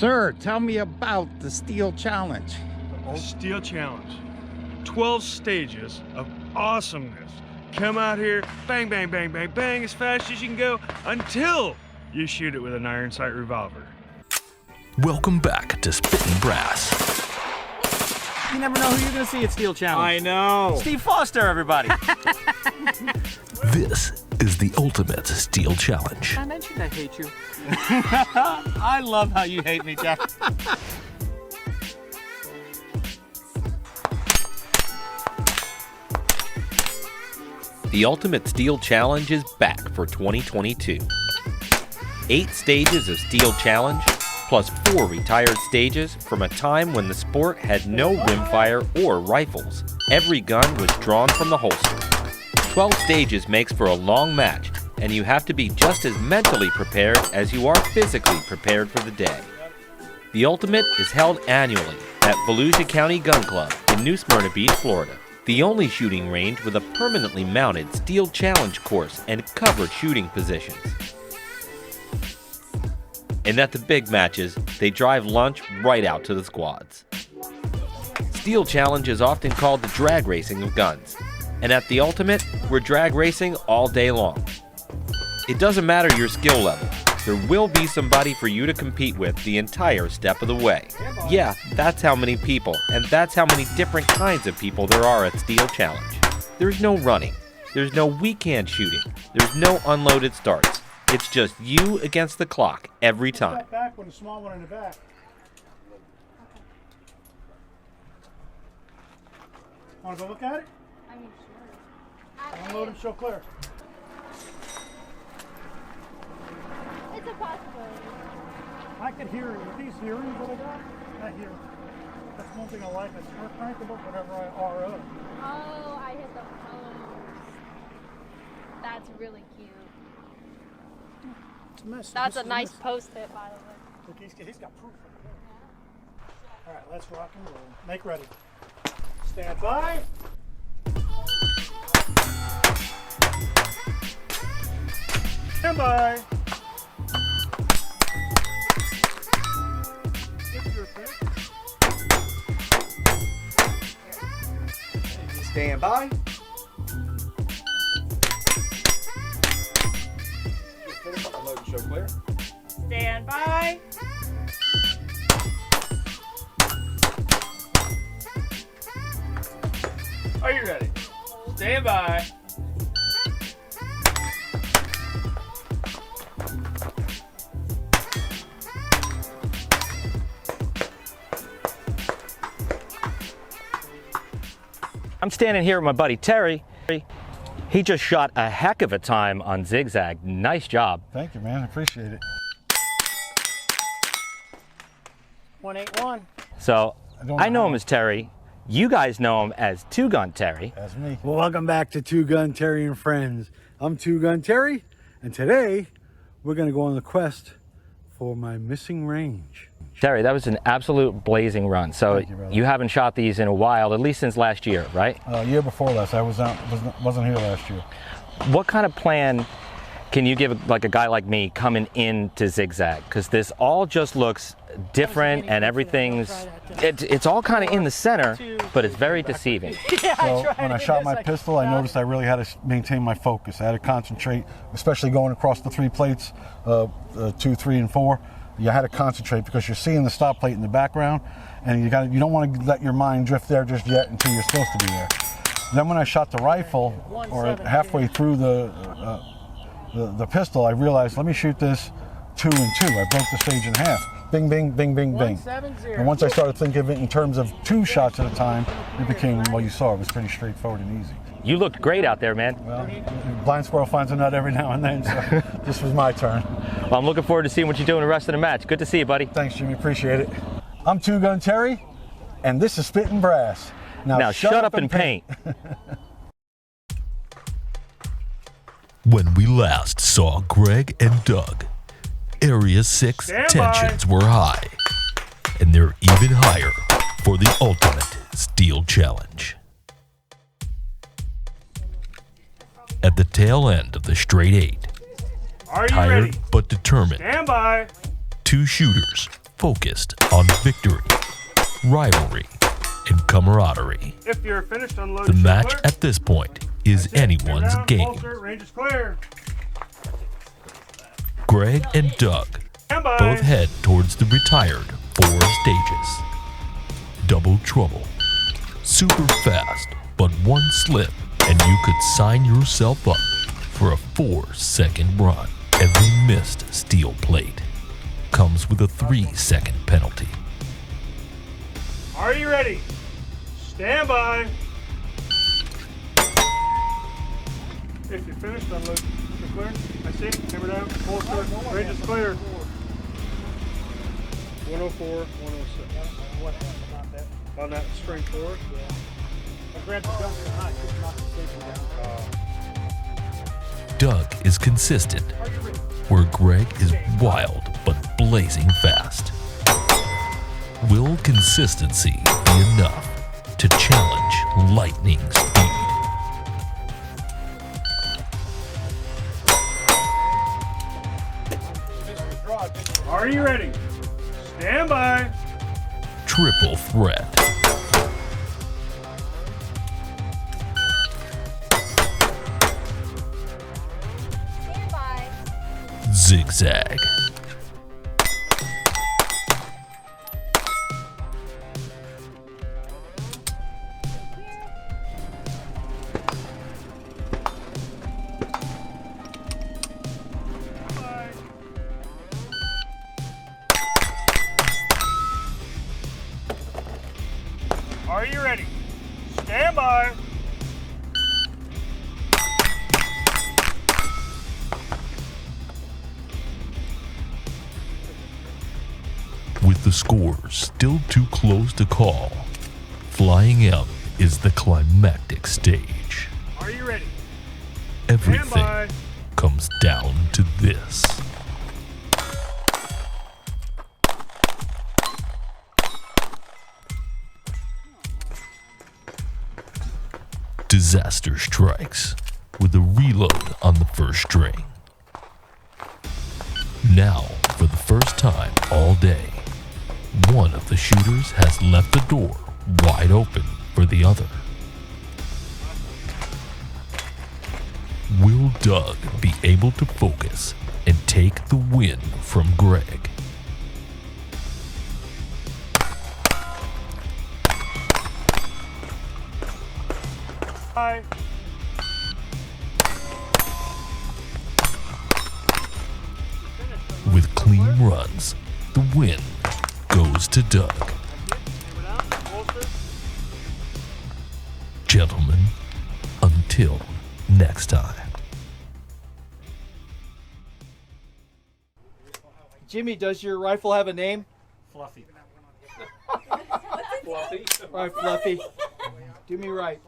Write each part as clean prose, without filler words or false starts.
Sir, tell me about the Steel Challenge. The Steel Challenge. 12 stages of awesomeness. Come out here, bang, bang, bang, bang, bang, as fast as you can go until you shoot it with an iron sight revolver. Welcome back to Spittin' Brass. You never know who you're going to see at Steel Challenge. I know. Steve Foster, everybody. This is the ultimate Steel Challenge. I mentioned I hate you. I love how you hate me, Jack. The Ultimate Steel Challenge is back for 2022. 8 stages of Steel Challenge, plus 4 retired stages from a time when the sport had no rimfire or rifles. Every gun was drawn from the holster. 12 stages makes for a long match, and you have to be just as mentally prepared as you are physically prepared for the day. The Ultimate is held annually at Volusia County Gun Club in New Smyrna Beach, Florida. The only shooting range with a permanently mounted Steel Challenge course and covered shooting positions. And at the big matches, they drive lunch right out to the squads. Steel Challenge is often called the drag racing of guns, and at the Ultimate, we're drag racing all day long. It doesn't matter your skill level, there will be somebody for you to compete with the entire step of the way. Yeah, that's how many people, and that's how many different kinds of people there are at Steel Challenge. There's no running, there's no weekend shooting, there's no unloaded starts. It's just you against the clock every time. That back one, the small one in the back. Want to go look at it? I mean, sure. Unload and show clear. It's a possibility. I could hear it with these hearings that I got. I hear. That's one thing I like. It's crankable whenever I RO. Oh, I hit the post. That's really cute. It's a mess. That's This a is nice mess. post hit, by the way. Look, he's got proof. All right, let's rock and roll. Make ready. Stand by. Stand by. Stand by. Unload and show clear. Stand by. Are you ready? Stand by. I'm standing here with my buddy Terry. He just shot a heck of a time on Zigzag. Nice job. Thank you, man. I appreciate it. 181. So I know him as Terry. You guys know him as Two Gun Terry. That's me. Well, welcome back to Two Gun Terry and Friends. I'm Two Gun Terry, and today we're going to go on the quest for my missing range. Terry, that was an absolute blazing run. So Thank you, brother. you haven't shot these in a while, at least since last year, right? Year before last, I wasn't here last year. What kind of plan can you give like a guy like me coming into Zigzag? Because this all just looks different and everything's, it's all kind of in the center, but it's very deceiving. So when I shot my pistol, I noticed I really had to maintain my focus. I had to concentrate, especially going across the 3 plates, 2, 3, and 4. You had to concentrate because you're seeing the stop plate in the background, and you don't want to let your mind drift there just yet until you're supposed to be there. Then when I shot the rifle, or halfway through the pistol, I realized, let me shoot this 2 and 2. I broke the stage in half. Bing, bing, bing, bing, bing. And once I started thinking of it in terms of 2 shots at a time, it became, well, you saw, it was pretty straightforward and easy. You looked great out there, man. Well, blind squirrel finds a nut every now and then, so this was my turn. Well, I'm looking forward to seeing what you do in the rest of the match. Good to see you, buddy. Thanks, Jimmy. Appreciate it. I'm Two Gun Terry, and this is Spittin' Brass. Now shut up and paint. When we last saw Greg and Doug, Area 6 tensions were high, and they're even higher for the ultimate Steel Challenge. At the tail end of the straight 8, Are you tired ready? but determined, Stand by. 2 shooters focused on victory, rivalry, and camaraderie. If you're finished, unload. The match at this point is anyone's game. Holster, range is clear. Greg and Doug Stand by. both head towards the retired 4 stages. Double trouble. Super fast, but one slip and you could sign yourself up for a 4-second run. Every missed steel plate comes with a 3-second penalty. Are you ready? Stand by. If you're finished, unload. You're clear. I see. Hammer down. Holster. Range is clear. 104, 106. What happened on that? On that string 4? I grabbed the gun so high, just knocked the safety down. Doug is consistent, where Greg is wild but blazing fast. Will consistency be enough to challenge lightning speed? Are you ready? Stand by. Triple threat. Stand by. Zigzag. Are you ready? Stand by. With the scores still too close to call, Flying M is the climactic stage. Are you ready? Everything by. comes down to this. Disaster strikes with a reload on the first string. Now, for the first time all day, one of the shooters has left the door wide open for the other. Will Doug be able to focus and take the win from Greg? Bye. With clean runs, the win goes to Doug. Gentlemen, until next time. Jimmy, does your rifle have a name? Fluffy. Fluffy. All right, Fluffy. Do me right.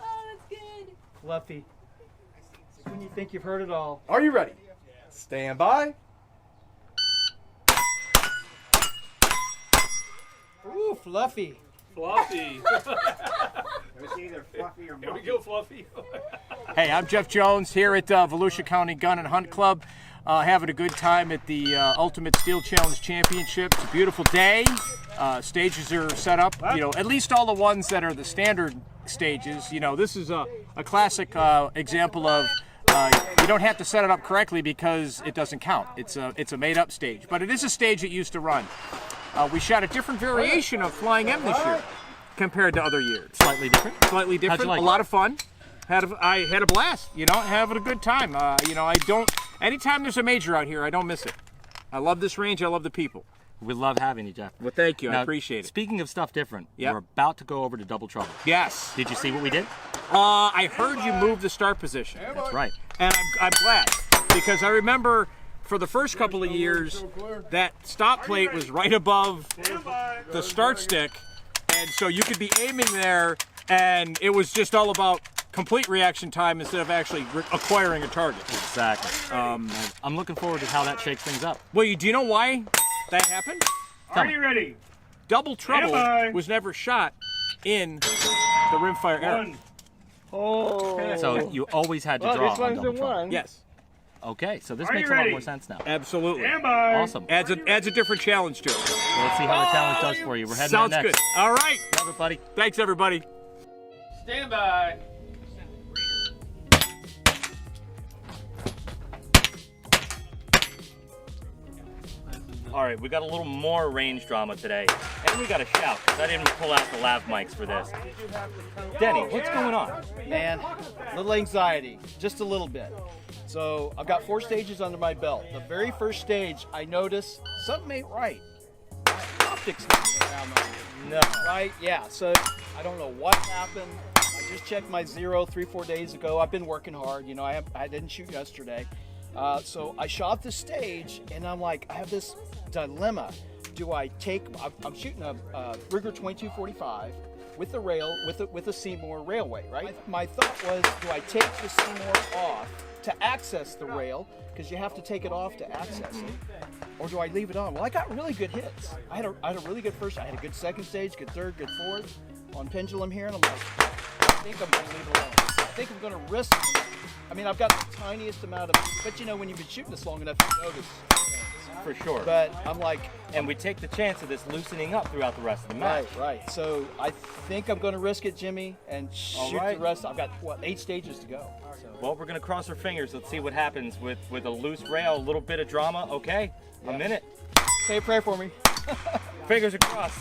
Oh, that's good. Fluffy. It's when you think you've heard it all. Are you ready? Stand by. Ooh, Fluffy. Fluffy. It's either Fluffy or Here we go, Fluffy. Hey, I'm Jeff Jones here at Volusia County Gun and Hunt Club, having a good time at the Ultimate Steel Challenge Championship. It's a beautiful day. Stages are set up, at least all the ones that are the standard stages. This is a classic example of you don't have to set it up correctly because it doesn't count. It's a made-up stage, but it is a stage that used to run. We shot a different variation of Flying M this year compared to other years. Slightly different. Slightly different. How'd you like a lot of fun. I had a blast. Having a good time. I don't. Anytime there's a major out here, I don't miss it. I love this range. I love the people. We love having you, Jeff. Well, thank you. Now, I appreciate it. Speaking of stuff different, Yep. we're about to go over to Double Trouble. Yes. Did you see what we did? I heard you move the start position. That's right. And I'm glad because I remember for the first couple of years that stop plate was right above the start stick, and so you could be aiming there, and it was just all about complete reaction time instead of actually acquiring a target. Exactly. I'm looking forward to how that shakes things up. Well, do you know why that happened? Are you ready? Double Trouble Stand by. was never shot in the rimfire era. One. Oh. So you always had to draw on Double Trouble. Yes. Okay, so this Are makes you a lot ready? more sense now. Absolutely. Stand by. Awesome. Adds a different challenge to it. Well, let's see how the challenge does for you. We're heading Sounds there next. good. All right. Love it, buddy. Thanks, everybody. Stand by. All right, we got a little more range drama today, and we got a shout because I didn't pull out the lav mics for this. Denny, what's going on? Man, a little anxiety, just a little bit. So I've got 4 stages under my belt. The very first stage, I noticed something ain't right. My optics not around my No. right? Yeah. So I don't know what happened. I just checked my 3-4 days ago. I've been working hard. You know, I didn't shoot yesterday. So I shot the stage, and I'm like, I have this dilemma. Do I take? I'm shooting a Rigger 2245 with the rail, with a Seymour railway, right? My thought was, do I take the Seymour off to access the rail, because you have to take it off to access it, or do I leave it on? Well, I got really good hits. I had a really good first. I had a good second stage, good third, good fourth on pendulum here, and I'm like, I think I'm going to leave it alone. I think I'm going to risk it. I mean, I've got the tiniest amount of, but you know, when you've been shooting this long enough, you notice things. For sure. But I'm like, and we take the chance of this loosening up throughout the rest of the match. Right. So I think I'm going to risk it, Jimmy, and shoot the rest. I've got, 8 stages to go. So. Well, we're going to cross our fingers. Let's see what happens with a loose rail, a little bit of drama. Okay, I'm in it. Say a prayer for me. Fingers across.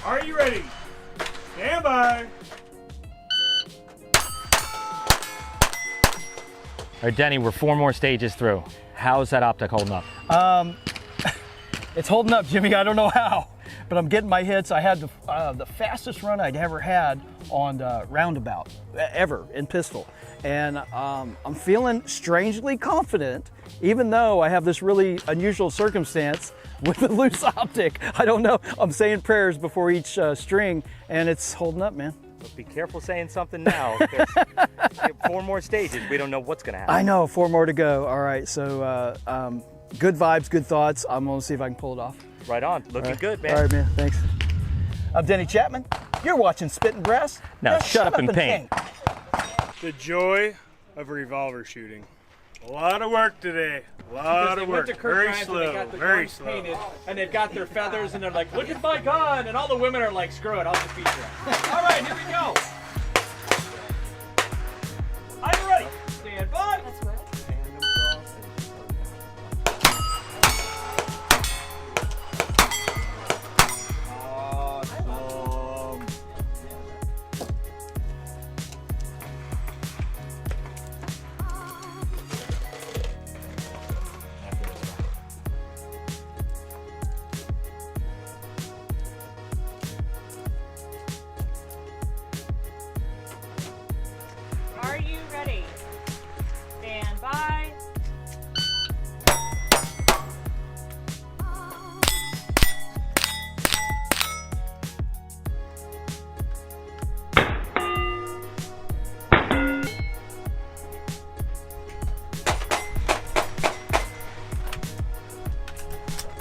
Are you ready? Stand by. All right, Denny, we're 4 more stages through. How's that optic holding up? It's holding up, Jimmy. I don't know how, but I'm getting my hits. I had the fastest run I'd ever had on roundabout ever in pistol, and I'm feeling strangely confident, even though I have this really unusual circumstance with the loose optic. I don't know. I'm saying prayers before each string, and it's holding up, man. But be careful saying something now. We have 4 more stages. We don't know what's going to happen. I know, 4 more to go. All right, so good vibes, good thoughts. I'm gonna see if I can pull it off. Right on. Looking good, man. All right, man. Thanks. I'm Denny Chapman. You're watching Spittin' Brass. Now shut up and paint. The joy of revolver shooting. A lot of work today. A lot of work. Very slow. Very slow. Painted, and they've got their feathers, and they're like, look at my gun, and all the women are like, screw it, I'll just beat you. All right, here we go. Are you ready? Stand by. Are you ready? Stand by.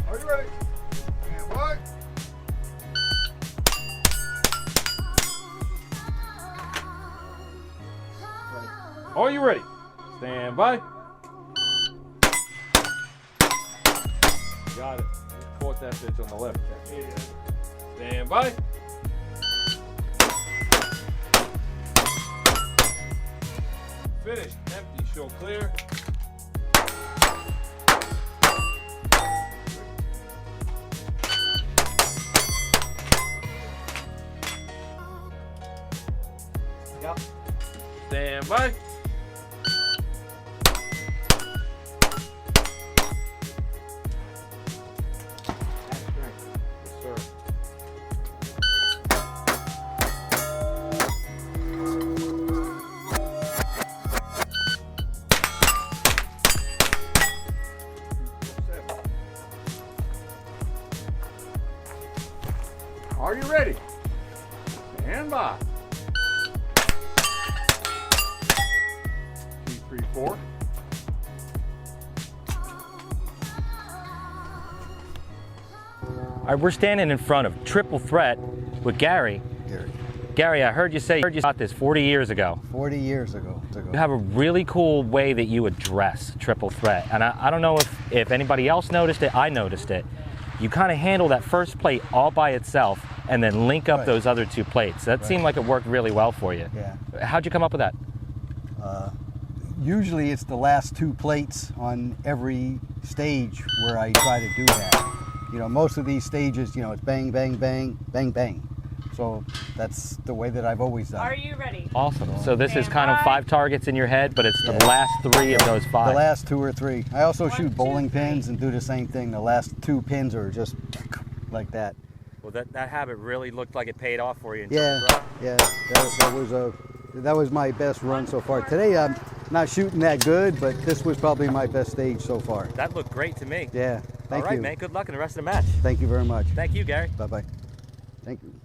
Are you ready? And what? Are you ready? Stand by. Got it. Caught that bitch on the left. Stand by. Finished. Empty. Show clear. Yep. Stand by. Yes, sir. Are you ready? Stand by. 2, 3, 4. All right, we're standing in front of Triple Threat with Gary. Gary, I heard you say you shot this 40 years ago. 40 years ago. You have a really cool way that you address Triple Threat, and I don't know if anybody else noticed it. I noticed it. You kind of handle that first plate all by itself and then link up those other two plates. That seemed like it worked really well for you. Yeah. How'd you come up with that? Usually it's the last two plates on every stage where I try to do that. You know, most of these stages, you know, it's bang, bang, bang, bang, bang. So that's the way that I've always done it. Are you ready? Awesome. So this is kind of 5 targets in your head, but it's the last 3 of those 5. The last 2 or 3. I also shoot bowling pins and do the same thing. The last 2 pins are just like that. Well, that habit really looked like it paid off for you. Yeah, that was my best run so far. Today I'm not shooting that good, but this was probably my best stage so far. That looked great to me. Yeah, thank you. All right, man. Good luck in the rest of the match. Thank you very much. Thank you, Gary. Bye-bye. Thank you.